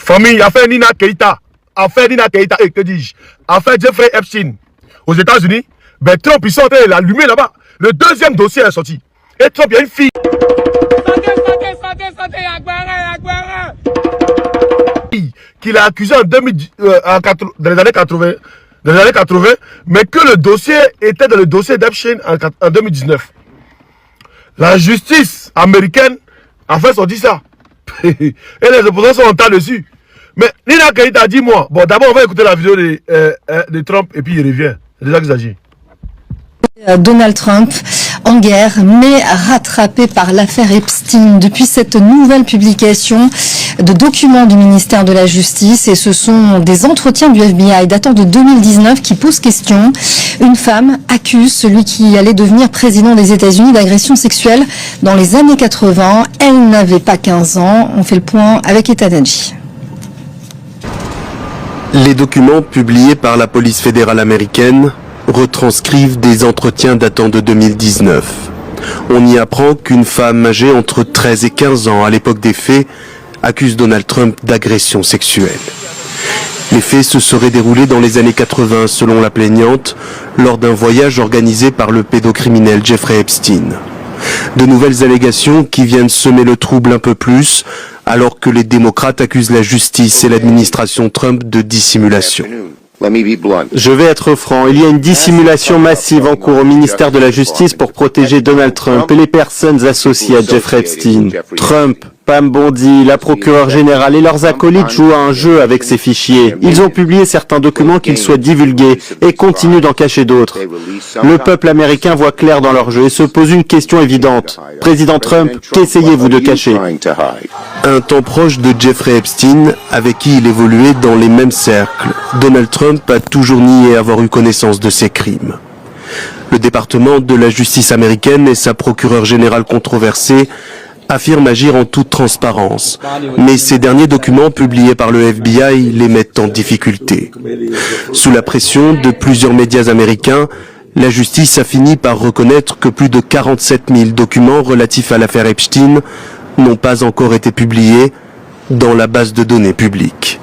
Famille, affaire Nina Keita. Affaire Nina Keita, et que dis-je? Affaire Jeffrey Epstein. Aux États-Unis, ben Trump, ils sont en train de l'allumer là-bas. Le deuxième dossier est sorti. Et Trump, il y a une fille. Qu'il a accusé en dans les années 80. Dans les années 80, mais que le dossier était dans le dossier d'Epstein en 2019. La justice américaine a fait sortir ça. Et les opposants sont en tas dessus. Mais Nina Keita, dis-moi. Bon, d'abord, on va écouter la vidéo de Trump et puis il revient. C'est déjà qu'il s'agit. Donald Trump en guerre, mais rattrapé par l'affaire Epstein. Depuis cette nouvelle publication de documents du ministère de la Justice, et ce sont des entretiens du FBI datant de 2019 qui posent question. Une femme accuse celui qui allait devenir président des États-Unis d'agression sexuelle dans les années 80. Elle n'avait pas 15 ans. On fait le point avec Etadadji. Les documents publiés par la police fédérale américaine retranscrivent des entretiens datant de 2019. On y apprend qu'une femme âgée entre 13 et 15 ans à l'époque des faits accuse Donald Trump d'agression sexuelle. Les faits se seraient déroulés dans les années 80 selon la plaignante, lors d'un voyage organisé par le pédocriminel Jeffrey Epstein. De nouvelles allégations qui viennent semer le trouble un peu plus, alors que les démocrates accusent la justice et l'administration Trump de dissimulation. Je vais être franc, il y a une dissimulation massive en cours au ministère de la Justice pour protéger Donald Trump et les personnes associées à Jeffrey Epstein. Trump, Pam Bondi, la procureure générale et leurs acolytes jouent à un jeu avec ces fichiers. Ils ont publié certains documents qu'ils souhaitent divulguer et continuent d'en cacher d'autres. Le peuple américain voit clair dans leur jeu et se pose une question évidente. Président Trump, qu'essayez-vous de cacher? Un temps proche de Jeffrey Epstein, avec qui il évoluait dans les mêmes cercles, Donald Trump a toujours nié avoir eu connaissance de ces crimes. Le département de la justice américaine et sa procureure générale controversée affirment agir en toute transparence, mais ces derniers documents publiés par le FBI les mettent en difficulté. Sous la pression de plusieurs médias américains, la justice a fini par reconnaître que plus de 47 000 documents relatifs à l'affaire Epstein n'ont pas encore été publiés dans la base de données publique.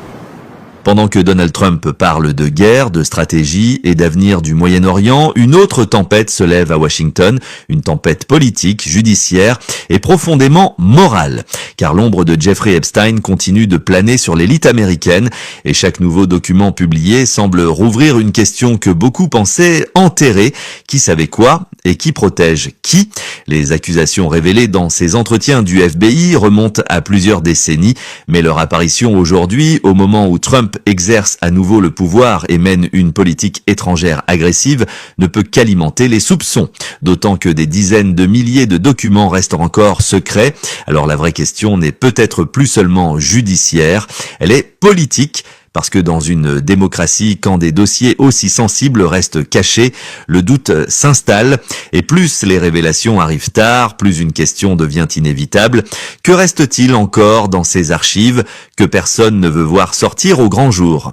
Pendant que Donald Trump parle de guerre, de stratégie et d'avenir du Moyen-Orient, une autre tempête se lève à Washington, une tempête politique, judiciaire et profondément morale. Car l'ombre de Jeffrey Epstein continue de planer sur l'élite américaine et chaque nouveau document publié semble rouvrir une question que beaucoup pensaient enterrée. Qui savait quoi et qui protège qui? Les accusations révélées dans ces entretiens du FBI remontent à plusieurs décennies, mais leur apparition aujourd'hui, au moment où Trump exerce à nouveau le pouvoir et mène une politique étrangère agressive, ne peut qu'alimenter les soupçons. D'autant que des dizaines de milliers de documents restent encore secrets. Alors la vraie question n'est peut-être plus seulement judiciaire, elle est politique. Parce que dans une démocratie, quand des dossiers aussi sensibles restent cachés, le doute s'installe et plus les révélations arrivent tard, plus une question devient inévitable. Que reste-t-il encore dans ces archives que personne ne veut voir sortir au grand jour?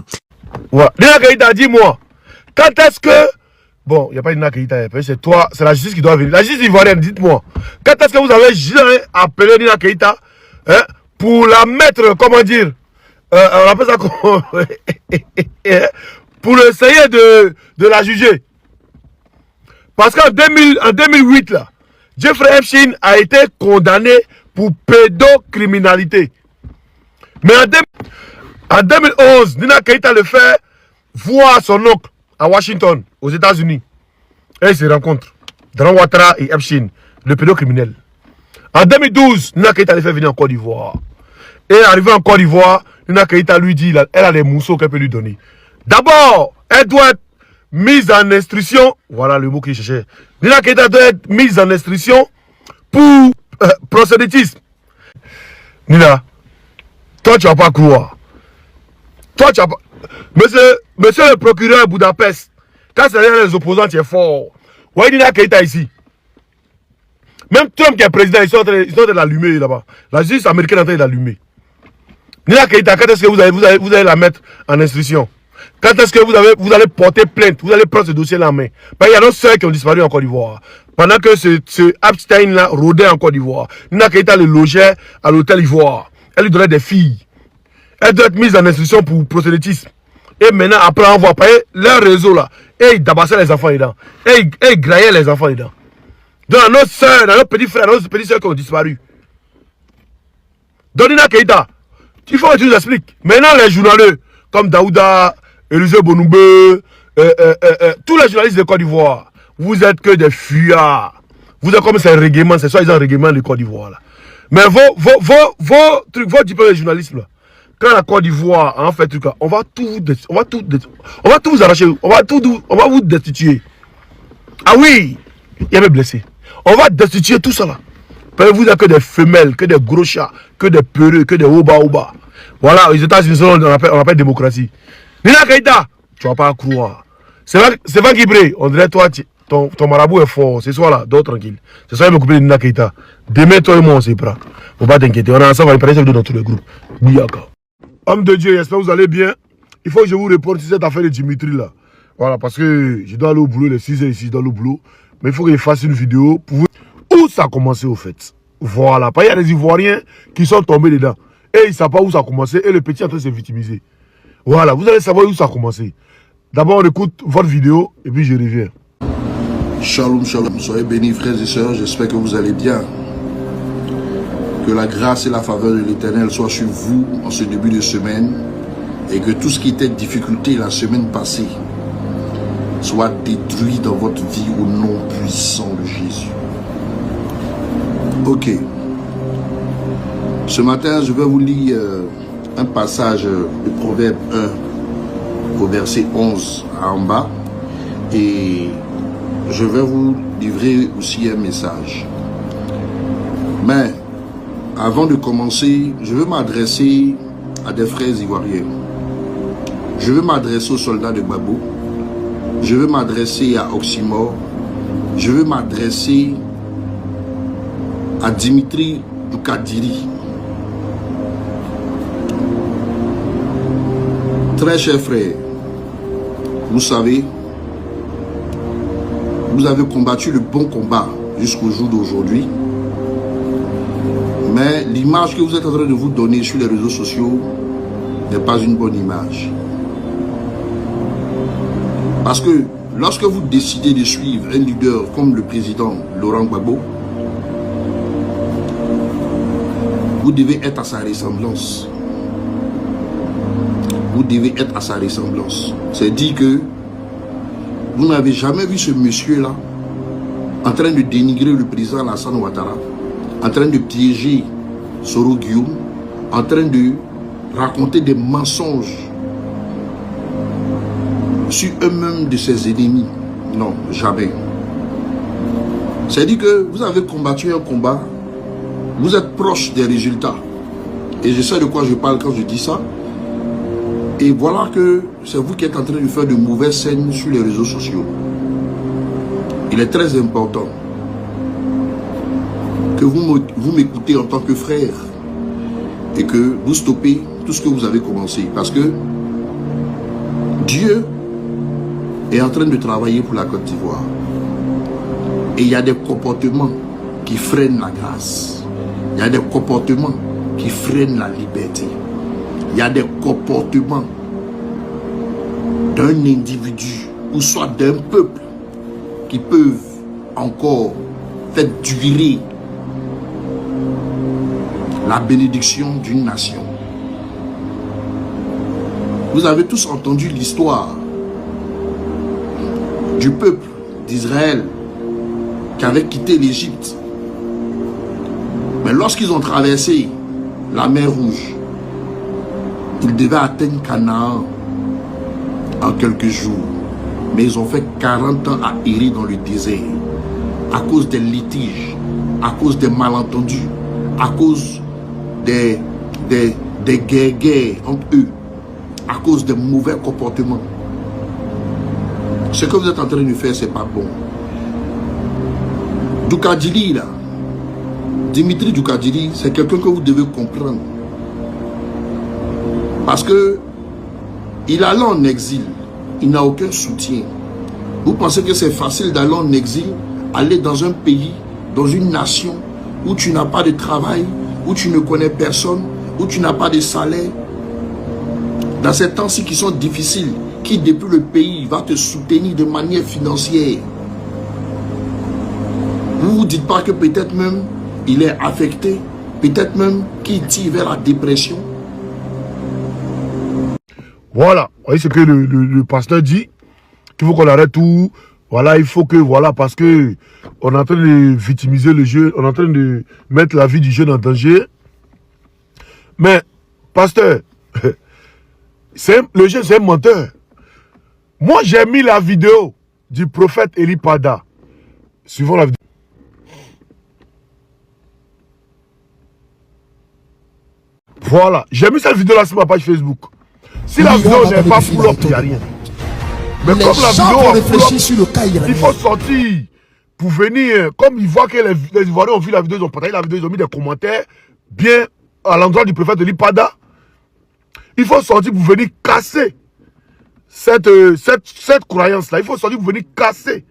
Voilà. Nina Keita, dis-moi, quand est-ce que... Bon, il n'y a pas de Nina Keita, c'est toi, c'est la justice qui doit venir. La justice ivoirienne, dites-moi, quand est-ce que vous avez jamais appelé Nina Keita pour la mettre, comment dire, on appelle ça comment pour essayer de la juger. Parce qu'en 2008, là, Jeffrey Epstein a été condamné pour pédocriminalité. Mais en 2011, Nina Keita le fait voir son oncle à Washington, aux États-Unis. Et ils se rencontrent. Dran Ouattara et Epstein, le pédocriminel. En 2012, Nina Keita le fait venir en Côte d'Ivoire. Et arrivé en Côte d'Ivoire, Nina Keita lui dit elle a les mousseaux qu'elle peut lui donner. D'abord, elle doit être mise en instruction. Voilà le mot qu'il cherchait. Nina Keita doit être mise en instruction pour prosélytisme. Nina, toi tu vas pas croire. Toi tu vas pas... Monsieur le procureur Budapest, quand c'est les opposants, tu es fort. Vous voyez Nina Keita ici. Même Trump qui est président, ils sont en train de l'allumer là-bas. La justice américaine est en train de l'allumer. Nina Keita, quand est-ce que vous allez la mettre en instruction? Quand est-ce que vous allez porter plainte? Vous allez prendre ce dossier-là en main? Parce qu'il y a nos soeurs qui ont disparu en Côte d'Ivoire. Pendant que ce Epstein-là rôdait en Côte d'Ivoire. Nina Keita le logeait à l'hôtel Ivoire. Elle lui donnait des filles. Elle doit être mise en instruction pour prosélytisme. Et maintenant, après, on va payer leur réseau là. Et ils dabassaient les enfants dedans. Et ils graillaient les enfants dedans. Donc, nos soeurs, nos petits frères, nos petites soeurs qui ont disparu. Donina Keïta, il faut que tu nous expliques. Maintenant, les journalistes, comme Daouda, Élisée Bonoubé, tous les journalistes de Côte d'Ivoire, vous êtes que des fuyards. Vous êtes comme ces règlements, c'est soit ils ont un règlement de Côte d'Ivoire là. Mais vos diplômes de journalisme là, quand la Côte d'Ivoire en fait truc là, on va tout vous arracher, on va vous destituer. Ah oui, il y avait blessé. On va destituer tout ça là. Vous n'avez que des femelles, que des gros chats, que des peureux, que des oba-oba. Voilà, les États-Unis, on appelle démocratie. Nina Keïta, tu ne vas pas croire. C'est pas Guibré, on dirait toi, ton marabout est fort. Ce soir là, dors tranquille. Ce soir, il me couper de Nina Keïta. Demain, toi et moi, on s'y prend. Faut pas t'inquiéter, on est ensemble, on va parler dans tous les groupes. Biaka. Homme de Dieu, j'espère que vous allez bien. Il faut que je vous reporte sur cette affaire de Dimitri là. Voilà, parce que je dois aller au boulot, les 6h ici, je dois aller au boulot. Mais il faut que je fasse une vidéo pour vous. Où ça a commencé au fait? Voilà, il y a des Ivoiriens qui sont tombés dedans. Et ils ne savent pas où ça a commencé. Et le petit est en train de se victimiser. Voilà, vous allez savoir où ça a commencé. D'abord, on écoute votre vidéo et puis je reviens. Shalom, shalom. Soyez bénis, frères et sœurs. J'espère que vous allez bien. Que la grâce et la faveur de l'Éternel soient sur vous en ce début de semaine. Et que tout ce qui était difficulté la semaine passée soit détruit dans votre vie au nom puissant de Jésus. Ok. Ce matin, je vais vous lire un passage de Proverbe 1 au verset 11 en bas. Et je vais vous livrer aussi un message. Mais avant de commencer, je veux m'adresser à des frères ivoiriens. Je veux m'adresser aux soldats de Gbagbo. Je veux m'adresser à Oxymore. Je veux m'adresser à Dimitri Doukadiri. Très chers frères, vous savez, vous avez combattu le bon combat jusqu'au jour d'aujourd'hui. Mais l'image que vous êtes en train de vous donner sur les réseaux sociaux n'est pas une bonne image. Parce que lorsque vous décidez de suivre un leader comme le président Laurent Gbagbo, vous devez être à sa ressemblance. Vous devez être à sa ressemblance. C'est dit que vous n'avez jamais vu ce monsieur-là en train de dénigrer le président Alassane Ouattara, en train de piéger Soro Guillaume, en train de raconter des mensonges sur eux-mêmes de ses ennemis. Non, jamais. C'est dit que vous avez combattu un combat, vous êtes proche des résultats. Et je sais de quoi je parle quand je dis ça. Et voilà que c'est vous qui êtes en train de faire de mauvaises scènes sur les réseaux sociaux. Il est très important que vous m'écoutez en tant que frère et que vous stoppez tout ce que vous avez commencé. Parce que Dieu est en train de travailler pour la Côte d'Ivoire. Et il y a des comportements qui freinent la grâce. Il y a des comportements qui freinent la liberté. Il y a des comportements d'un individu ou soit d'un peuple qui peuvent encore faire durer la bénédiction d'une nation. Vous avez tous entendu l'histoire du peuple d'Israël qui avait quitté l'Égypte. Mais lorsqu'ils ont traversé la mer Rouge, ils devaient atteindre Canaan en quelques jours. Mais ils ont fait 40 ans à errer dans le désert à cause des litiges, à cause des malentendus, à cause des guerres entre eux, à cause des mauvais comportements. Ce que vous êtes en train de faire, c'est pas bon. Doukadiri, là, Dimitri Doukadiri, c'est quelqu'un que vous devez comprendre. Parce que il allait en exil, il n'a aucun soutien. Vous pensez que c'est facile d'aller en exil, aller dans un pays, dans une nation où tu n'as pas de travail, où tu ne connais personne, où tu n'as pas de salaire, dans ces temps-ci qui sont difficiles, qui depuis le pays va te soutenir de manière financière. Vous ne vous dites pas que peut-être même il est affecté, peut-être même qu'il tire vers la dépression. Voilà, vous voyez ce que le pasteur dit, qu'il faut qu'on arrête tout. Voilà, il faut que, voilà, parce que on est en train de victimiser le jeune, on est en train de mettre la vie du jeune en danger. Mais, pasteur, le jeune, c'est un menteur. Moi, j'ai mis la vidéo du prophète Eli Pada. Suivons la vidéo. Voilà, j'ai mis cette vidéo là sur ma page Facebook. Si la vidéo n'est pas full up, il n'y a rien. Mais les comme la gens vidéo vont réfléchir sur le cas iranien. il faut sortir pour venir, comme ils voient que les Ivoiriens ont vu la vidéo, ils ont partagé la vidéo, ils ont mis des commentaires bien à l'endroit du prophète Eli Pada. Il faut sortir pour venir casser cette croyance-là. Il faut sortir pour venir casser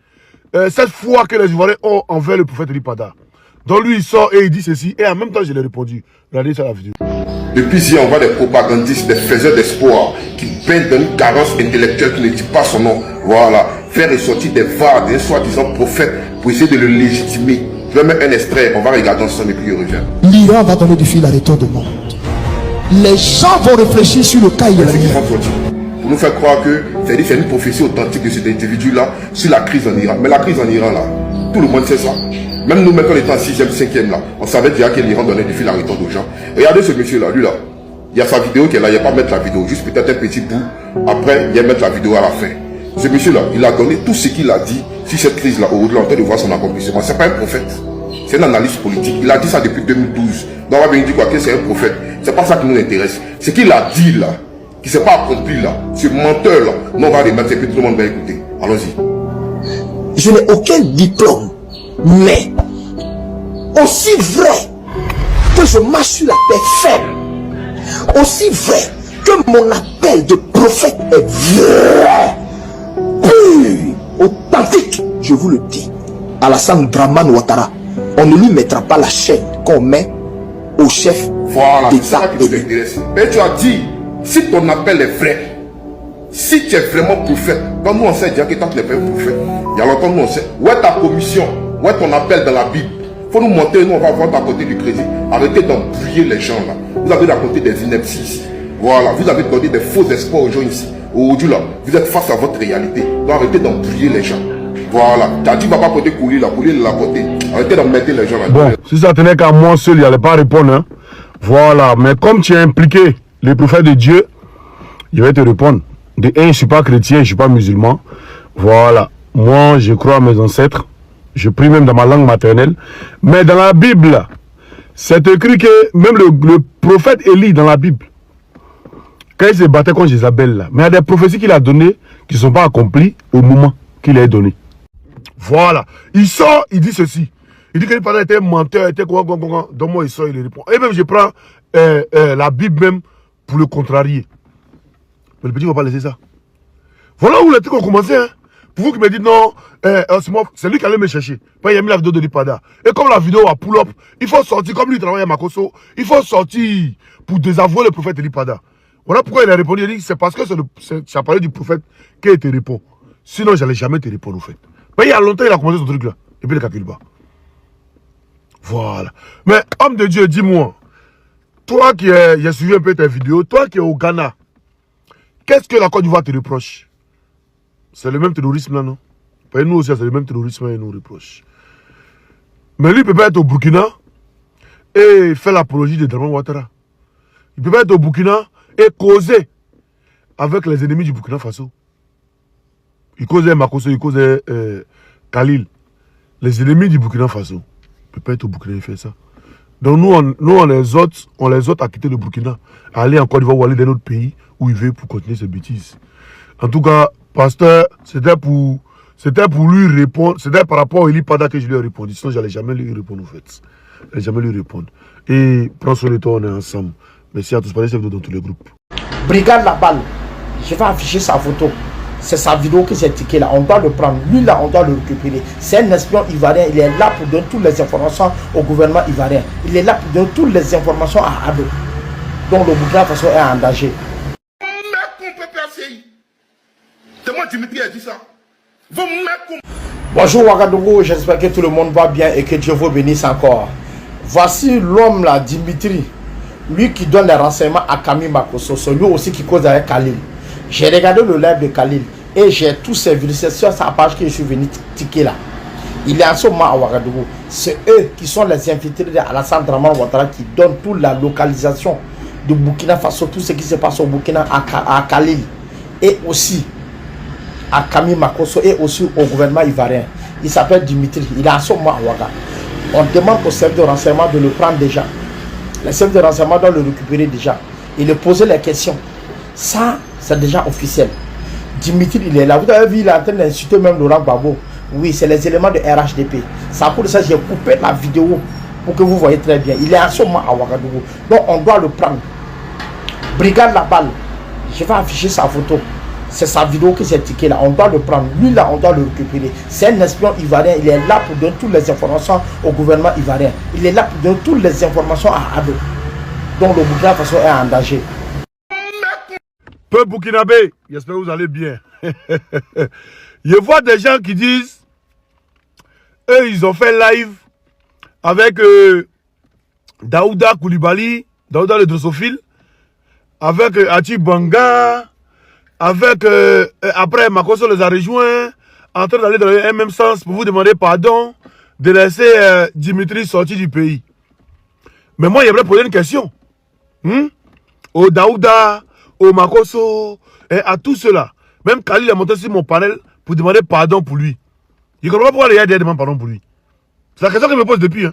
cette foi que les Ivoiriens ont envers le prophète Eli Pada. Donc lui, il sort et il dit ceci, et en même temps, je l'ai répondu. Regardez ça la vidéo. Depuis hier, on voit des propagandistes, des faiseurs d'espoir qui peignent d'une carence intellectuelle qui ne dit pas son nom. Voilà. Faire ressortir des vardes, des soi-disant prophètes pour essayer de le légitimer. Je vais mettre un extrait, on va regarder ensemble et puis je reviens. L'Iran va donner du fil à retour du monde. Les gens vont réfléchir sur le cas iranien. Pour nous faire croire que c'est une prophétie authentique de cet individu-là sur la crise en Iran. Mais la crise en Iran, là, tout le monde sait ça. Même nous, même quand on était en 6e, 5e, là, on savait déjà que l'Iran donnait du fil à retour aux gens. Regardez ce monsieur-là, lui là. Il y a sa vidéo qui est là, il n'y a pas mettre la vidéo, juste peut-être un petit bout. Après, il y a mettre la vidéo à la fin. Ce monsieur-là, il a donné tout ce qu'il a dit sur cette crise-là, au-delà de voir son accomplissement. C'est pas un prophète, c'est un analyste politique. Il a dit ça depuis 2012. Donc on va venir dire quoi, que c'est un prophète. C'est pas ça qui nous intéresse. Ce qu'il a dit là, qui ne s'est pas accompli là, ce menteur-là, nous on va remettre et puis tout le monde va écouter. Allons-y. Je n'ai aucun diplôme, mais aussi vrai que je marche sur la terre ferme, aussi vrai que mon appel de prophète est vrai, pur, authentique, je vous le dis. Alassane Dramane Ouattara, on ne lui mettra pas la chaîne qu'on met au chef voilà, d'État. Mais tu as dit, si ton appel est vrai, si tu es vraiment prophète, quand nous on sait déjà que quand tu n'es pas un prophète, il y a longtemps nous on sait, où est ta commission, où est ton appel dans la Bible? Il faut nous montrer, nous on va voir à côté du crédit. Arrêtez d'embrouiller les gens là. Vous avez raconté des inepties ici. Voilà, vous avez donné des faux espoirs aux gens ici. Aujourd'hui là, vous êtes face à votre réalité. Donc arrêtez d'embrouiller les gens. Voilà, tu as dit, va pas porter couler là, couler de la porter. Arrêtez d'embêter les gens là. Bon, si ça tenait qu'à moi seul, il n'allait pas répondre. Hein. Voilà, mais comme tu es impliqué, les prophètes de Dieu, il va te répondre. De un, je ne suis pas chrétien, je ne suis pas musulman. Voilà, moi je crois à mes ancêtres. Je prie même dans ma langue maternelle. Mais dans la Bible, c'est écrit que même le prophète Élie dans la Bible, quand il se battait contre Jézabel, là, mais il y a des prophéties qu'il a données qui ne sont pas accomplies au moment qu'il a donné. Voilà. Il sort, il dit ceci. Il dit qu'il était un menteur, était quoi. Donc moi, il sort, il répond. Et même je prends la Bible même pour le contrarier. Mais le petit ne va pas laisser ça. Voilà où les trucs ont commencé. Hein. Pour vous qui me dites non, c'est lui qui allait me chercher. Il a mis la vidéo de Eli Pada. Et comme la vidéo a pull up, il faut sortir, comme lui il travaille à Makosso, il faut sortir pour désavouer le prophète Eli Pada. Voilà pourquoi il a répondu. Il dit c'est parce que ça parlait du prophète qu'il te répond. Sinon, je n'allais jamais te répondre au fait. Mais il y a longtemps, il a commencé ce truc là. Et puis il ne calcule pas. Voilà. Mais homme de Dieu, dis-moi, toi qui as suivi un peu tes vidéos, toi qui es au Ghana, qu'est-ce que la Côte d'Ivoire te reproche? C'est le même terrorisme là, non? Et nous aussi, c'est le même terrorisme et nous reproche. Mais lui, il peut pas être au Burkina et faire l'apologie de Dramane Ouattara. Il peut pas être au Burkina et causer avec les ennemis du Burkina Faso. Il causait Makosso, il causait Khalil. Les ennemis du Burkina Faso. Il peut pas être au Burkina et faire ça. Donc nous on les autres à quitter le Burkina, à aller en Côte d'Ivoire ou aller dans notre pays où il veut pour continuer ses bêtises. En tout cas, pasteur, c'était pour lui répondre, c'était par rapport à Eli Pada que je lui ai répondu. Sinon, je n'allais jamais lui répondre, en fait. Je n'allais jamais lui répondre. Et prends soin de toi, on est ensemble. Merci à tous, partagez cette vidéo dans tous les groupes. Brigade la balle, je vais afficher sa photo. C'est sa vidéo qui s'est tiquée là. On doit le prendre. Lui là, on doit le récupérer. C'est un espion ivoirien. Il est là pour donner toutes les informations au gouvernement ivoirien. Il est là pour donner toutes les informations à Ado. Donc le Burkina Faso est en danger. C'est moi Dimitri qui a dit ça. Vos mecs... Bonjour Ouagadougou, j'espère que tout le monde va bien et que Dieu vous bénisse encore. Voici l'homme là, Dimitri, lui qui donne les renseignements à Camille Makosso, c'est lui aussi qui cause avec Khalil. J'ai regardé le live de Khalil et j'ai tous ces vidéos sur sa page que je suis venu tiquer là. Il est en ce moment à Ouagadougou. C'est eux qui sont les infiltrés d'Alassane Draman Ouattara qui donnent toute la localisation de Burkina Faso, tout ce qui se passe au Burkina à Khalil et aussi à Camille Makosso et aussi au gouvernement ivoirien. Il s'appelle Dimitri, il est en ce moment à Ouaga. On demande au service de renseignement de le prendre déjà. Le service de renseignement doit le récupérer déjà. Et lui poser les questions. Ça, c'est déjà officiel. Dimitri, il est là. Vous avez vu, il est en train d'insulter même Laurent Gbagbo. Oui, c'est les éléments de RHDP. C'est à cause de ça que j'ai coupé la vidéo pour que vous voyez très bien. Il est en ce moment à Ouagadougou. Donc on doit le prendre. Brigade la balle. Je vais afficher sa photo. C'est sa vidéo qui s'est tiquée là. On doit le prendre. Lui là, on doit le récupérer. C'est un espion ivoirien. Il est là pour donner toutes les informations au gouvernement ivoirien. Il est là pour donner toutes les informations à Ado. Donc le Burkina Faso est en danger. Peu burkinabé, j'espère que vous allez bien. Je vois des gens qui disent, eux ils ont fait live avec Daouda Koulibaly, Daouda le Drosophile, avec Ati Banga, avec après Makosso les a rejoints, en train d'aller dans le même sens pour vous demander pardon de laisser Dimitri sortir du pays. Mais moi j'aimerais poser une question. Au Daouda, au Makosso, et à tout cela. Même Khalil a monté sur mon panel pour demander pardon pour lui. Je ne comprends pas pourquoi le RDR demande pardon pour lui. C'est la question que je me pose depuis. Hein.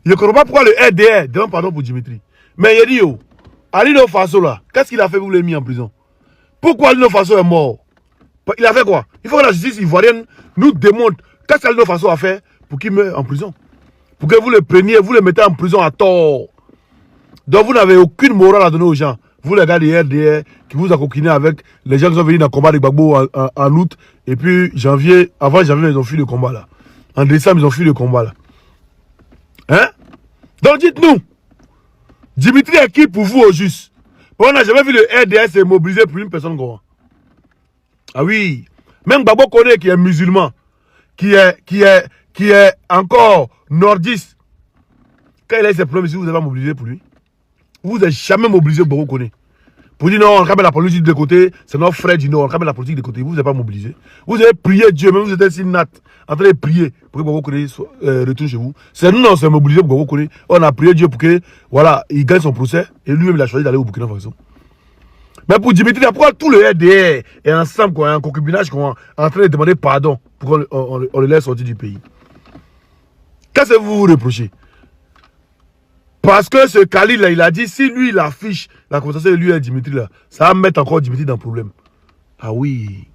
Je ne comprends pas pourquoi le RDR demande pardon pour Dimitri. Mais il a dit, oh, Alino Faso là, qu'est-ce qu'il a fait pour le mis en prison? Pourquoi Alino Faso est mort? Il a fait quoi? Il faut que la justice ivoirienne nous démontre qu'est-ce qu'Alino Faso a fait pour qu'il meure en prison. Pour que vous le preniez, vous le mettez en prison à tort. Donc vous n'avez aucune morale à donner aux gens. Vous les gars des RDR qui vous a coquiné avec les gens qui sont venus dans le combat de Gbagbo en août. Et puis janvier, avant janvier, ils ont fui le combat là. En décembre, ils ont fui le combat là. Hein? Donc dites-nous, Dimitri est qui pour vous au juste? On n'a jamais vu le RDR se mobiliser pour une personne comme. Ah oui. Même Gbagbo connaît qui est musulman, qui est encore nordiste. Quand il a ses problèmes ici, vous n'avez pas mobilisé pour lui. Vous n'avez jamais mobilisé Gbagbo Koné. Pour dire non, on ramène la politique de côté, c'est notre frère du Nord, on ramène la politique de côté, vous n'avez pas mobilisé. Vous avez prié Dieu, même vous êtes si nat, en train de prier pour que Gbagbo Koné retourne chez vous. C'est nous, on s'est mobilisé pour Gbagbo Koné. On a prié Dieu pour que, voilà, il gagne son procès, et lui-même il a choisi d'aller au Burkina Faso. Mais pour Dimitri, pourquoi tout le RDR est ensemble, quoi, en concubinage, quoi, en train de demander pardon pour qu'on le laisse sortir du pays? Qu'est-ce que vous vous reprochez? Parce que ce Khalil là, il a dit, si lui il affiche la conversation de lui et Dimitri là, ça va mettre encore Dimitri dans le problème. Ah oui.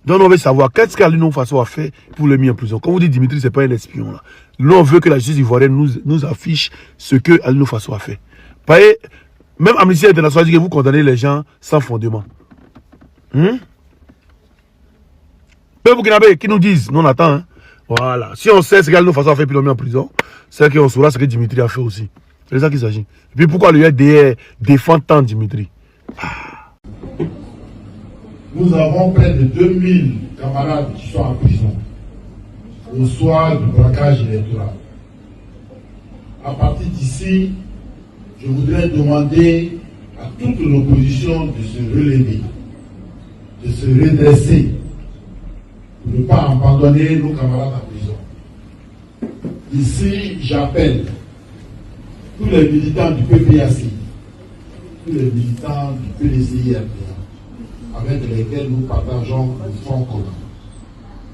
Donc on veut savoir, qu'est-ce qu'Alino Faso a fait pour le mettre en prison? Quand vous dites Dimitri, c'est pas un espion là. Nous on veut que la justice ivoirienne nous affiche ce que Alino Faso a fait. Voyez, même Amnesty International dit que vous condamnez les gens sans fondement. Peu burkinabé qui nous disent, nous on attend. Hein? Voilà. Si on sait ce qu'Alino Faso a fait puis l'on met en prison, c'est qu'on saura ce que Dimitri a fait aussi. C'est ça qu'il s'agit. Et puis pourquoi le RDR défend tant Dimitri? Nous avons près de 2000 camarades qui sont en prison au soir du braquage électoral. À partir d'ici, je voudrais demander à toute l'opposition de se relever, de se redresser, pour ne pas abandonner nos camarades en prison. Ici, j'appelle tous les militants du PPAC, tous les militants du PDCI, avec lesquels nous partageons le front commun,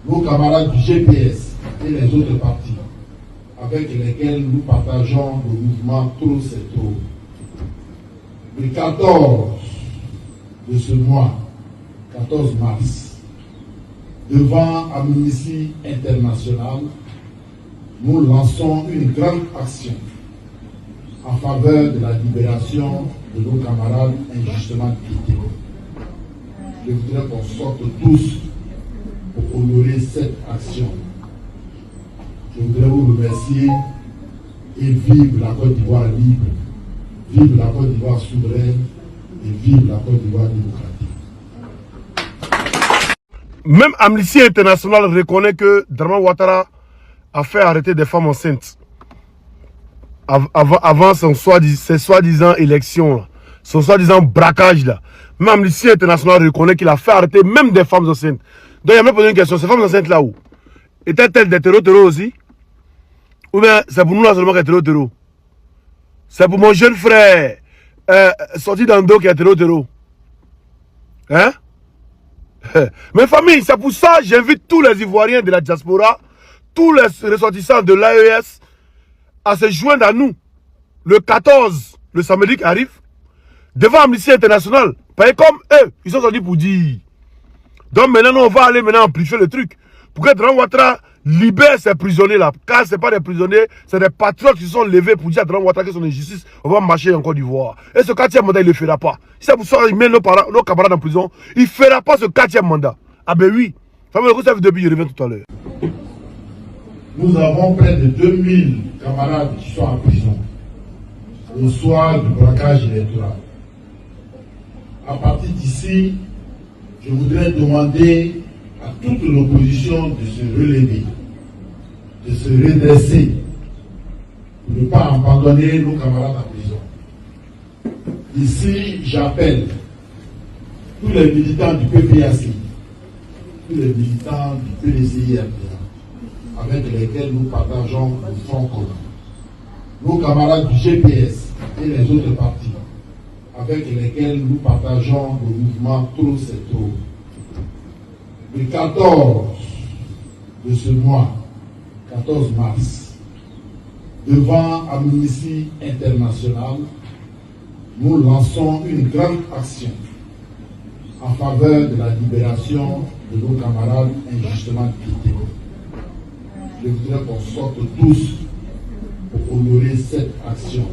nos camarades du GPS et les autres partis, avec lesquels nous partageons le mouvement Trop c'est trop. Le 14 de ce mois, 14 mars, devant Amnesty International, nous lançons une grande action en faveur de la libération de nos camarades injustement quittés. Je voudrais qu'on sorte tous pour honorer cette action. Je voudrais vous remercier et vive la Côte d'Ivoire libre, vive la Côte d'Ivoire souveraine et vive la Côte d'Ivoire démocratique. Même Amnesty International reconnaît que Draman Ouattara a fait arrêter des femmes enceintes avant ses soi-disant élections, là, son soi-disant braquage là. Même Amnesty International reconnaît qu'il a fait arrêter même des femmes enceintes. Donc il a même posé une question, ces femmes enceintes là où? Étaient-elles des terreaux aussi? Ou bien c'est pour nous là seulement qui est terreau? C'est pour mon jeune frère sorti d'Ando qui est terreau? Hein? Mes familles, c'est pour ça que j'invite tous les Ivoiriens de la diaspora, tous les ressortissants de l'AES à se joindre à nous. Le 14, le samedi qui arrive, devant Amnesty International. Parce que comme eux, ils sont sortis pour dire. Donc maintenant, on va aller maintenant amplifier le truc. Pour que Draman Ouattara libère ces prisonniers là. Car ce n'est pas des prisonniers, c'est des patriotes qui se sont levés pour dire à Draman Ouattara que son injustice, on va marcher en Côte d'Ivoire. Et ce 4e mandat, il ne le fera pas. Si c'est pour ça qu'il met nos camarades en prison, il ne fera pas ce 4e mandat. Ah ben oui. Depuis, je reviens tout à l'heure. Nous avons près de 2000 camarades qui sont en prison au soir du braquage électoral. À partir d'ici, je voudrais demander à toute l'opposition de se relever, de se redresser, pour ne pas abandonner nos camarades en prison. Ici, j'appelle tous les militants du PPAC, tous les militants du PDCI-RDA, avec lesquels nous partageons le front commun, nos camarades du GPS et les autres partis, avec lesquels nous partageons le mouvement Trop c'est trop. Le 14 de ce mois, 14 mars, devant Amnesty International, nous lançons une grande action en faveur de la libération de nos camarades injustement quittés. Je voudrais qu'on sorte tous pour honorer cette action.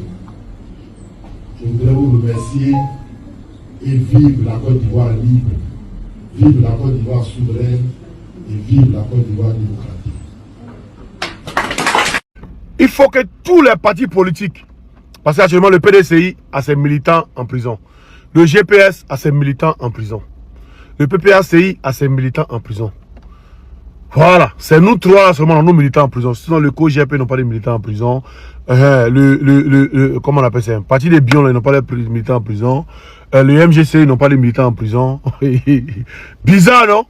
Je voudrais vous remercier et vive la Côte d'Ivoire libre, vive la Côte d'Ivoire souveraine et vive la Côte d'Ivoire démocratique. Il faut que tous les partis politiques, parce qu'actuellement le PDCI a ses militants en prison, le GPS a ses militants en prison, le PPACI a ses militants en prison. Voilà, c'est nous trois seulement nos militants en prison. Sinon le COGP n'ont pas de militants en prison. Comment on appelle ça? Parti des Bions, ils n'ont pas de militants en prison. Le MGC, ils n'ont pas de militants en prison. Bizarre, non?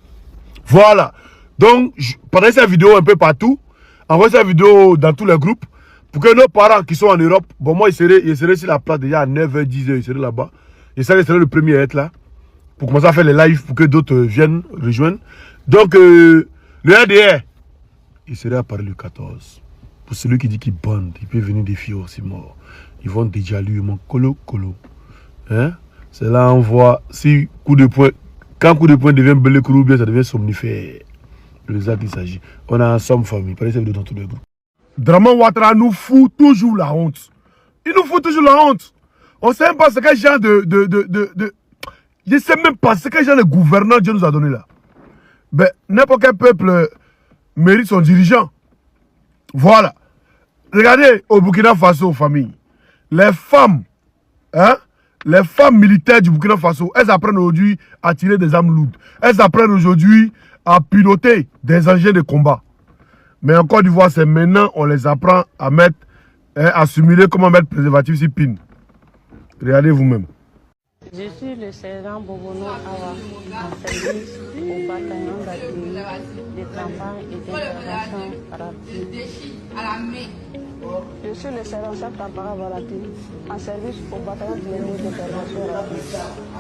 Voilà. Donc, pendant cette vidéo un peu partout, envoyez cette vidéo dans tous les groupes pour que nos parents qui sont en Europe, bon, moi, ils seraient sur la place déjà à 9h, 10h, ils seraient là-bas. Ils seraient le premier à être là pour commencer à faire les lives pour que d'autres viennent rejoindre. Donc, le RDR, il serait à Paris le 14. Pour celui qui dit qu'il bande, il peut venir défier aussi mort. Ils vont déjà lui, mon colo. Hein? C'est là on voit si coup de poing, quand coup de poing devient belé courou, bien ça devient somnifère. Le ça qu'il s'agit. On a ensemble famille, pareil c'est dans tous les groupes. Draman Ouattara nous fout toujours la honte. Il nous fout toujours la honte. On ne sait même pas ce quel genre je ne sais même pas ce quel genre de gouvernant Dieu nous a donné là. Ben, n'importe quel peuple mérite son dirigeant. Voilà. Regardez au Burkina Faso, famille. Les femmes, hein, les femmes militaires du Burkina Faso, elles apprennent aujourd'hui à tirer des armes lourdes. Elles apprennent aujourd'hui à piloter des engins de combat. Mais en Côte d'Ivoire, c'est maintenant on les apprend à mettre, hein, à simuler comment mettre préservatif sur PIN. Regardez vous-même. Je suis le sergent Bobono Awa, en service au bataillon d'artillerie de campagne et d'intervention rapide. Je suis le sergent chef Tampara Valati, en service au bataillon d'intervention rapide.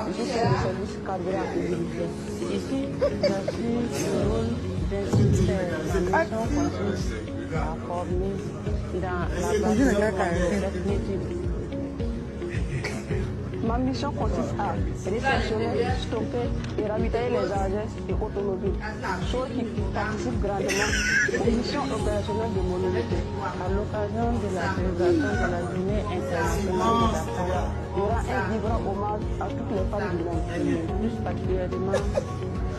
Je suis le service carburant et militaire. Ici, je suis le rôle d'instructeur. Ma mission consiste à former dans la pratique de cette méthode. Ma mission consiste à réceptionner, stopper et ravitailler les engins et automobiles, chose qui participe grandement aux missions opérationnelles de mon unité. À l'occasion de la célébration de la journée internationale de la femme, il y aura un vibrant hommage à toutes les femmes du monde, plus particulièrement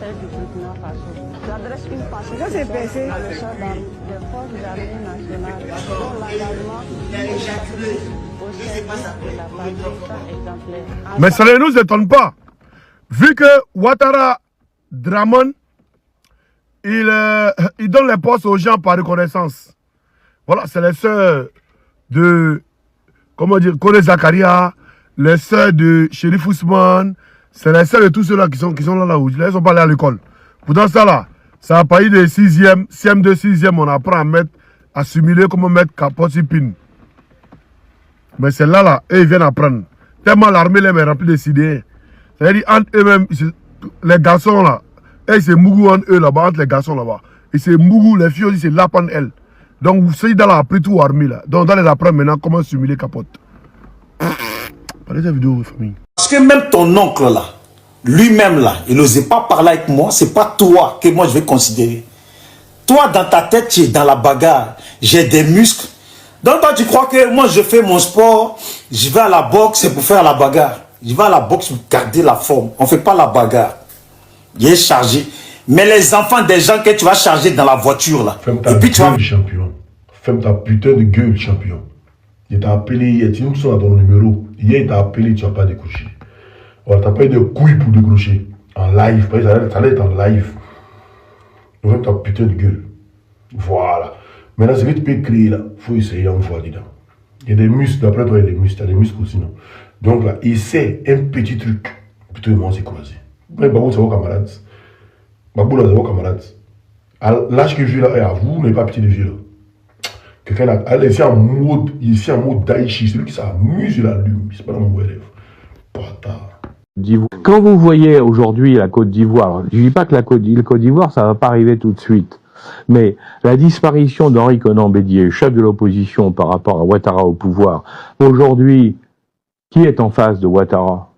celles du Burkina Faso. J'adresse une pensée à le soldat des forces armées nationales dont l'engagement est sacrifié. Mais ça ne nous étonne pas. Vu que Ouattara, Draman il donne les postes aux gens par reconnaissance. Voilà, c'est les sœurs de, comment dire, Kone Zakaria, les sœurs de Shérif Ousmane, c'est les sœurs de tous ceux-là qui sont là où ils sont pas allés à l'école. Pourtant, ça là, ça a parlé de 6e, CM2, 6e, on apprend à simuler comment mettre capote sur pin. Mais c'est là, eux, ils viennent apprendre. Tellement l'armée les met remplie de CDN. C'est-à-dire, entre eux-mêmes, les garçons là, et c'est Mougou entre eux là-bas, entre les garçons là-bas. Et c'est Mougou, les filles aussi, c'est Lapan elles. Donc, vous savez, dans la appris tout armée là. Donc, dans les apprendre maintenant comment simuler capote. Parlez de la vidéo, famille. Parce que même ton oncle là, lui-même là, il n'osait pas parler avec moi. C'est pas toi que moi je vais considérer. Toi, dans ta tête, tu es dans la bagarre. J'ai des muscles. Donc, toi, tu crois que moi, je fais mon sport, je vais à la boxe, c'est pour faire la bagarre. Je vais à la boxe pour garder la forme. On ne fait pas la bagarre. Il est chargé. Mais les enfants des gens que tu vas charger dans la voiture, là. Ferme ta gueule, champion. Ferme ta putain de gueule, champion. Il t'a appelé hier, tu me sens à ton numéro. Hier, il t'a appelé, tu n'as pas décroché. Voilà, tu n'as pas eu de couilles pour décrocher. En live, ça allait être en live. Donc, ferme ta putain de gueule. Voilà. Maintenant, ce que tu peux créer là, il faut essayer en voir dedans. Il y a des muscles, d'après toi, il y a des muscles, tu as des muscles aussi, non. Donc là, essaie un petit truc. Plutôt, moi, c'est croisé. Mais Babou, c'est vos camarades. Babou, là, c'est vos camarades. À l'âge que je vis là, et à vous, mais pas petit de vieux là. Quelqu'un a laissé en mode Daichi, celui qui s'amuse, il allume. C'est pas dans mon élève. Bâtard. Quand vous voyez aujourd'hui la Côte d'Ivoire, je ne dis pas que la Côte d'Ivoire, ça ne va pas arriver tout de suite. Mais la disparition d'Henri Konan Bédié, chef de l'opposition par rapport à Ouattara au pouvoir, aujourd'hui, qui est en face de Ouattara?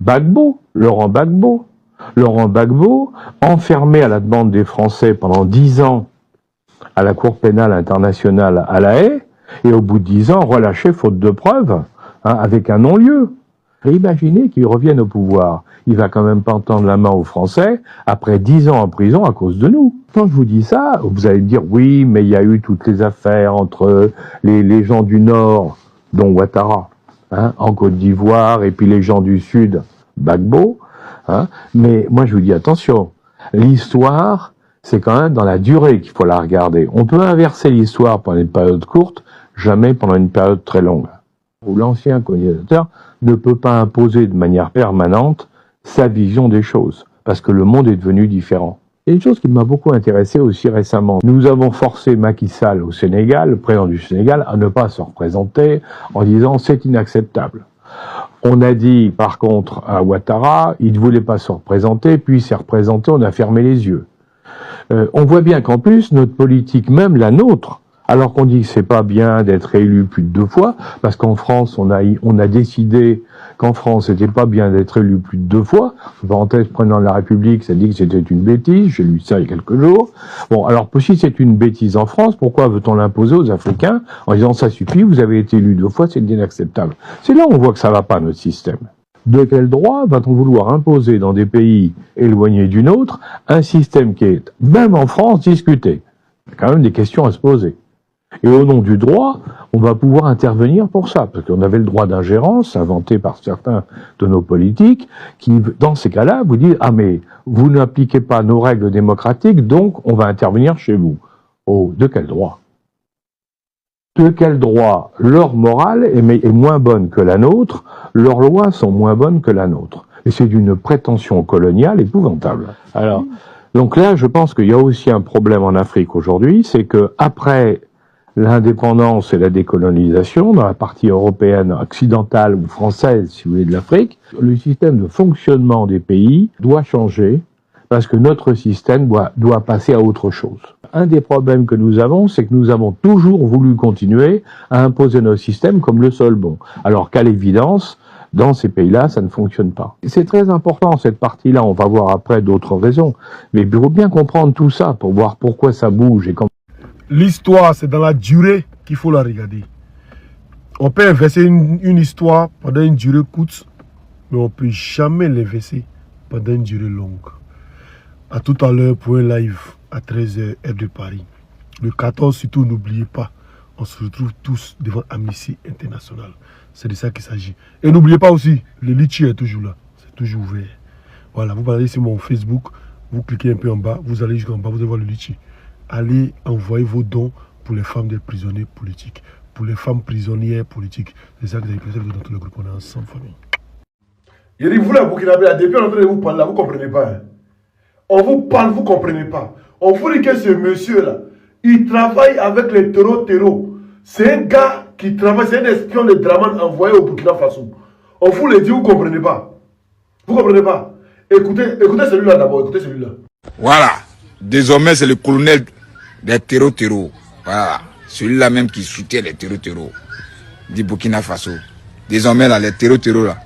Gbagbo, Laurent Gbagbo. Laurent Gbagbo, enfermé à la demande des Français pendant 10 ans à la Cour pénale internationale à La Haye, et au bout de 10 ans, relâché faute de preuves, avec un non-lieu. Imaginez qu'il revienne au pouvoir. Il va quand même pas tendre la main aux Français après 10 ans en prison à cause de nous. Quand je vous dis ça, vous allez me dire oui, mais il y a eu toutes les affaires entre les gens du Nord, dont Ouattara, en Côte d'Ivoire, et puis les gens du Sud, Gbagbo. Mais moi je vous dis attention, l'histoire, c'est quand même dans la durée qu'il faut la regarder. On peut inverser l'histoire pendant une période courte, jamais pendant une période très longue. Où l'ancien colonisateur ne peut pas imposer de manière permanente sa vision des choses, parce que le monde est devenu différent. Et une chose qui m'a beaucoup intéressé aussi récemment, nous avons forcé Macky Sall au Sénégal, le président du Sénégal, à ne pas se représenter en disant c'est inacceptable. On a dit par contre à Ouattara, il ne voulait pas se représenter, puis il s'est représenté, on a fermé les yeux. On voit bien qu'en plus, notre politique, même la nôtre, alors qu'on dit que c'est pas bien d'être élu plus de 2 fois, parce qu'en France, on a décidé qu'en France, c'était pas bien d'être élu plus de 2 fois. Parenthèse, président de la République, ça dit que c'était une bêtise. J'ai lu ça il y a quelques jours. Bon, alors, si c'est une bêtise en France, pourquoi veut-on l'imposer aux Africains en disant ça suffit, vous avez été élu 2 fois, c'est inacceptable. C'est là où on voit que ça va pas, notre système. De quel droit va-t-on vouloir imposer dans des pays éloignés du nôtre un système qui est, même en France, discuté? Il y a quand même des questions à se poser. Et au nom du droit, on va pouvoir intervenir pour ça, parce qu'on avait le droit d'ingérence inventé par certains de nos politiques, qui, dans ces cas-là, vous disent « Ah mais, vous n'appliquez pas nos règles démocratiques, donc on va intervenir chez vous. » Oh, de quel droit? De quel droit? Leur morale est moins bonne que la nôtre, leurs lois sont moins bonnes que la nôtre. Et c'est d'une prétention coloniale épouvantable. Alors, donc là, je pense qu'il y a aussi un problème en Afrique aujourd'hui, c'est que après l'indépendance et la décolonisation, dans la partie européenne, occidentale ou française, si vous voulez, de l'Afrique, le système de fonctionnement des pays doit changer parce que notre système doit passer à autre chose. Un des problèmes que nous avons, c'est que nous avons toujours voulu continuer à imposer nos systèmes comme le seul bon, alors qu'à l'évidence, dans ces pays-là, ça ne fonctionne pas. C'est très important, cette partie-là, on va voir après d'autres raisons, mais il faut bien comprendre tout ça pour voir pourquoi ça bouge et comment. L'histoire, c'est dans la durée qu'il faut la regarder. On peut inverser une histoire pendant une durée courte, mais on ne peut jamais l'inverser pendant une durée longue. À tout à l'heure pour un live à 13h, heure de Paris. Le 14, surtout, n'oubliez pas, on se retrouve tous devant Amnesty International. C'est de ça qu'il s'agit. Et n'oubliez pas aussi, le litchi est toujours là. C'est toujours ouvert. Voilà, vous allez sur mon Facebook, Vous cliquez un peu en bas, vous allez jusqu'en bas, vous allez voir le litchi. Allez envoyer vos dons pour les femmes des prisonniers politiques, pour les femmes prisonnières politiques. C'est ça que vous avez présenté dans tout le groupe, on est ensemble, famille. Il dit, vous là, Burkinabé, depuis on est en train de vous parler là, vous ne comprenez pas. Hein? On vous parle, vous ne comprenez pas. On vous dit que ce monsieur-là, il travaille avec les terreaux. C'est un gars qui travaille, c'est un espion de Draman envoyé au Burkina Faso. On vous le dit, vous ne comprenez pas. Vous ne comprenez pas. Écoutez celui-là d'abord, écoutez celui-là. Voilà. Désormais, c'est le colonel des terreaux. Voilà. Celui-là même qui soutient les terreaux du Burkina Faso. Désormais, là, les terreaux là.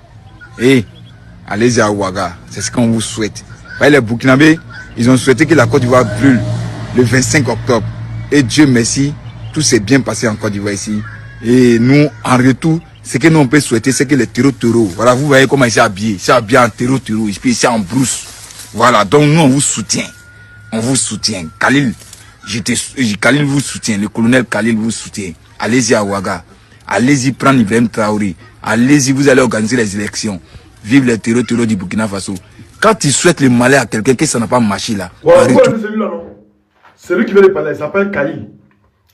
Et allez-y à Ouaga. C'est ce qu'on vous souhaite. Voyez, les Burkinabés, ils ont souhaité que la Côte d'Ivoire brûle le 25 octobre. Et Dieu merci, tout s'est bien passé en Côte d'Ivoire ici. Et nous, en retour, ce que nous on peut souhaiter, c'est que les terreaux, voilà, vous voyez comment ils sont habillés. Ils sont habillés en terreaux, puis ils sont en brousse. Voilà, donc nous, on vous soutient. On vous soutient. Khalil vous soutient. Le colonel Khalil vous soutient. Allez-y à Ouaga. Allez-y prendre Ibrahim Traoré. Allez-y, vous allez organiser les élections. Vive les terreaux du Burkina Faso. Quand ils souhaitent le malheur à quelqu'un, que ça n'a pas marché là. Voilà, c'est celui-là, non? Celui qui vient de parler, il s'appelle Khalil.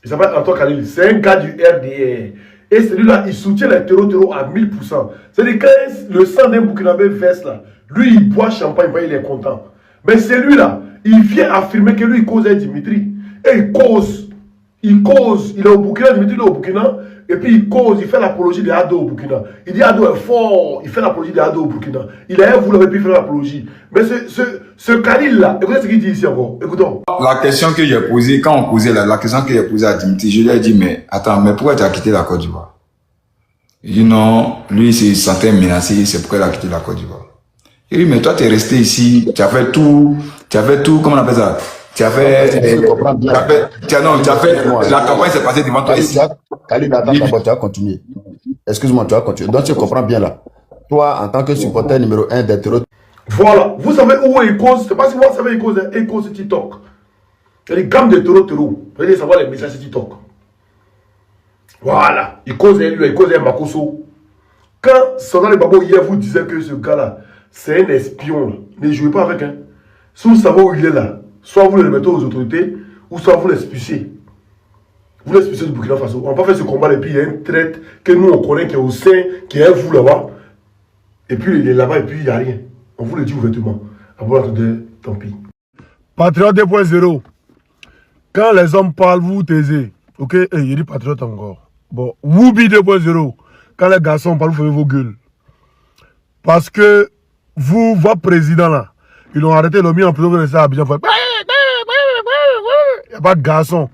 Il s'appelle Antoine Khalil. C'est un gars du RDR. Et celui-là, il soutient les terreaux à 1000%. C'est-à-dire que le sang d'un Burkinabé verse là, lui, il boit champagne, il est content. Mais celui-là, il vient affirmer que lui, il cause Dimitri. Et il cause. Il est au Burkina, Dimitri il est au Burkina. Et puis il fait l'apologie de Ado au Burkina. Il dit Ado est fort. Il fait l'apologie de Ado au Burkina. Il a voulu et puis il fait l'apologie. Mais ce Khalil là, écoutez ce qu'il dit ici encore. Écoutons. La question que j'ai posée, quand on posait la question que j'ai posée à Dimitri, je lui ai dit, mais attends, mais pourquoi tu as quitté la Côte d'Ivoire? Il dit non, lui il se sentait menacé, c'est pourquoi il a quitté la Côte d'Ivoire. Il dit, mais toi tu es resté ici, tu as fait tout, comment on appelle ça? Tu as fait, la campagne s'est passée devant toi ici. Khalil, attends, d'abord, tu vas continuer. Excuse-moi, tu vas continuer. Donc, tu comprends bien là. Toi, en tant que supporter numéro 1 des terreaux. Voilà. Vous savez où il cause? C'est pas si vous savez, il cause TikTok. Il y a des gammes de terreaux. Vous allez savoir les messages TikTok. Voilà. Il cause lui, il cause Makoso. Quand Sondal et Babo hier vous disait que ce gars-là, c'est un espion, là. Ne jouez pas avec, hein. Si vous savez où il est là, soit vous le remettez aux autorités, ou soit vous l'expulsez. Vous l'expulsez du Burkina Faso. On n'a pas fait ce combat et puis il y a un traite que nous on connaît qui est au sein, qui est vous là-bas. Et puis il est là-bas et puis il n'y a rien. On vous le dit ouvertement. À vous l'attendez, tant pis. Patriote 2.0. Quand les hommes parlent, vous taisez. Ok, il dit patriote encore. Bon, Woubi 2.0. Quand les garçons parlent, vous faites vos gueules. Parce que vous, votre président là, ils l'ont arrêté, ils l'ont mis en prison, vous laissez à Abidjan. Il n'y a pas de garçon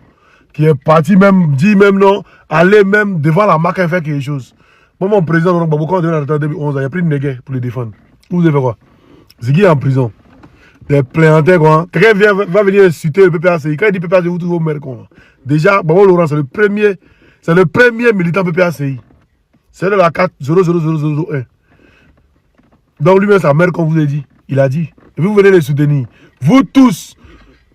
qui est parti même, dit même non, aller même devant la marque et faire quelque chose. Moi, mon président, quand on devait arrêter en 2011, il a pris une négué pour le défendre. Vous avez fait quoi? Ziggy est en prison. Des plaignants, quoi. Quelqu'un va venir insulter le PPACI. Quand il dit PPACI, vous tous vos mères, quoi. Déjà, Babo Laurent, c'est le premier militant PPACI. C'est de la carte 00001. Donc lui-même, sa mère, comme vous avez dit, il a dit. Et puis vous venez les soutenir. Vous tous,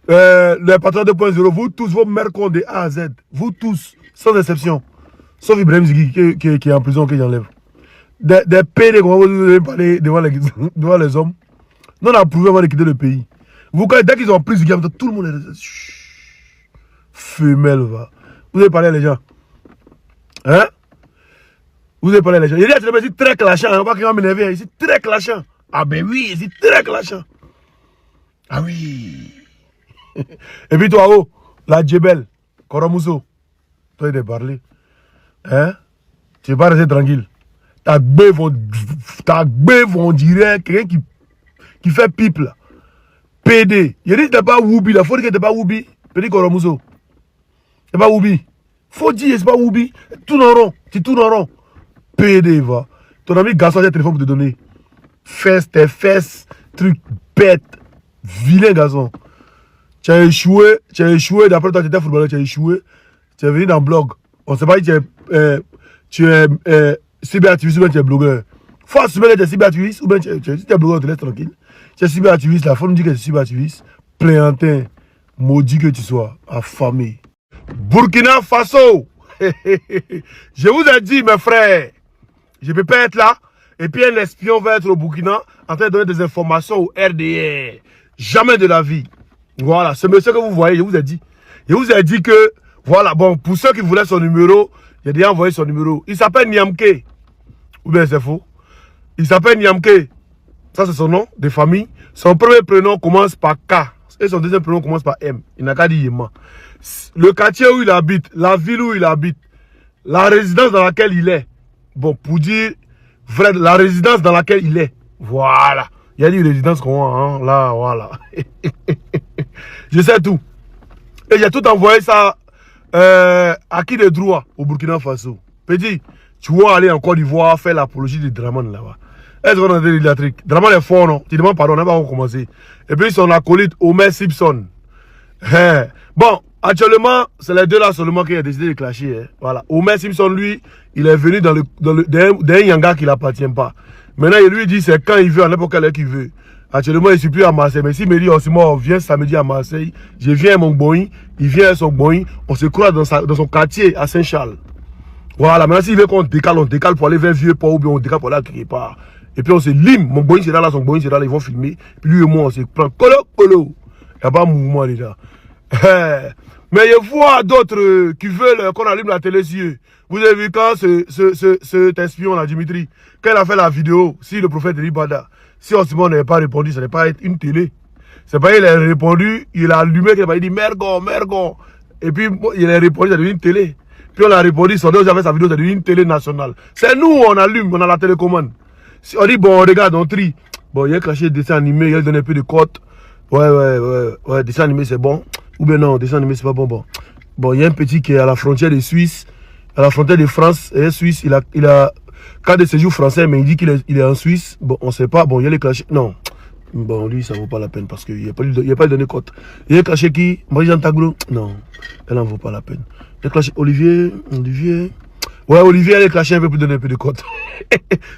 les patrons 2.0, vous tous, vos mères comptent de A à Z. Vous tous, sans exception. Sauf Ibrahim Ziggy qui est en prison, qui enlève. Des PD, comment vous allez parler devant les hommes. Nous, on a prouvé avant de quitter le pays. Dès qu'ils ont pris Ziggy, tout le monde est... Femelle, va. Vous avez parlé à les gens. Hein? Vous avez parlé à les gens. Il dit, c'est très clashant. On va pas qu'il va m'énerver. C'est très clashant. Ah ben oui, c'est très clashant. Ah oui. Et puis toi, oh, la Djebel, Koramousso, toi, il est parlé. Hein? Tu vas pas rester tranquille. Ta beuve, on dirait quelqu'un qui fait pipe là. PD. Il dit, t'es pas Woubi là. Faut dire que t'es pas Woubi. Petit Koramousso. C'est pas Woubi. Faut dire, c'est pas Woubi. Tout en rond. Tu tournes en rond. PD, va. Ton ami garçon a un téléphone pour te donner. Fesses, tes fesses, truc bête. Vilain garçon. Tu as échoué, d'après toi tu étais footballeur, tu as échoué. Tu es venu dans le blog. On ne sait pas si tu es cyberactiviste ou bien tu es blogueur. Faut assumer que tu es cyberactiviste ou bien si tu es blogueur, on te laisse tranquille. Tu es cyberactiviste, la femme dit que tu es cyberactiviste. Plaignantin, maudit que tu sois, affamé. Burkina Faso. Je vous ai dit, mes frères, je ne peux pas être là. Et puis un espion va être au Burkina en train de donner des informations au RDR. Jamais de la vie. Voilà, ce monsieur que vous voyez, je vous ai dit. Je vous ai dit que, voilà, bon, pour ceux qui voulaient son numéro, j'ai déjà envoyé son numéro. Il s'appelle Niamke. Ou bien c'est faux. Il s'appelle Niamke. Ça, c'est son nom de famille. Son premier prénom commence par K. Et son deuxième prénom commence par M. Il n'a qu'à dire Yema. Le quartier où il habite, la ville où il habite, la résidence dans laquelle il est. Bon, pour dire vrai, la résidence dans laquelle il est. Voilà. Il y a une résidence comment, hein, là, voilà. Je sais tout. Et j'ai tout envoyé ça à qui de droit au Burkina Faso. Petit, tu vas aller en Côte d'Ivoire faire l'apologie de Draman là-bas. Est-ce qu'on a des électriques? Draman est fort, non? Tu demandes pardon, on n'a pas commencé. Et puis son acolyte, Omer Simpson. Bon, actuellement, c'est les deux là seulement qui a décidé de clasher. Hein. Voilà. Omer Simpson, lui, il est venu dans un yanga qui ne l'appartient pas. Maintenant, il lui dit c'est quand il veut, à n'importe quelle heure qu'il veut. Actuellement, il ne suis plus à Marseille. Mais s'il me dit, Osimo, viens samedi à Marseille, je viens à mon boing, il vient à son boing, on se croise dans son quartier à Saint-Charles. Voilà, maintenant, s'il veut qu'on décale pour aller vers Vieux-Port ou bien on décale pour aller à quelque part. Et puis on se lime, mon boing sera là, son boing sera là, ils vont filmer. Puis lui et moi, on se prend colo. Il n'y a pas de mouvement déjà. Mais il vois d'autres qui veulent qu'on allume la télé sur eux. Vous avez vu quand cet espion là, Dimitri, quand il a fait la vidéo, si le prophète Ribada, si Osimo n'avait pas répondu, ça n'est pas être une télé. C'est pas il a répondu, il a allumé, il a dit mergon. Et puis il a répondu, ça devient une télé. Puis on a répondu, son j'avais sa vidéo, ça devient une télé nationale. C'est nous, on allume, on a la télécommande. Si on dit, bon, on regarde, on trie. Bon, il a caché le dessin animé, il a donné un peu de cote. Ouais, dessin animé c'est bon. Ou bien non, dessin animé c'est pas bon. Bon, il y a un petit qui est à la frontière de Suisse, à la frontière de France et Suisse. Il a carte de séjour français, mais il dit qu'il est en Suisse. Bon, on sait pas. Bon, il y a les clashés. Non. Bon, lui, ça vaut pas la peine parce qu'il n'y a pas donné cote. Il y a clashé qui? Marie-Jeanne Taglo? Non, elle en vaut pas la peine. Il y a clashé Olivier. Ouais, Olivier, elle est clashé un peu pour donner un peu de cote.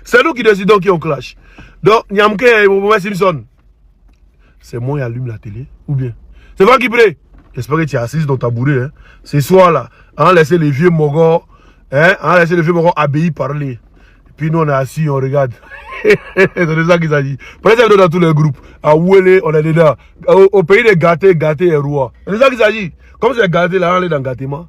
C'est nous qui décidons qui on clash. Donc, Niamke et Omer Simpson. C'est moi qui allume la télé, ou bien? C'est toi qui prie. J'espère que tu es assise dans ta bourrée. Hein. Ce soir-là, on laissé les vieux mogos, abbayis parler. Et puis nous, on est assis, on regarde. C'est de ça qu'il s'agit. Prenez dans tous les groupes. À Ouélé, on est dedans. Au pays des gâtés, gâtés et rois. C'est de ça qu'il s'agit. Comme c'est gâté, là, on est dans le gâtement.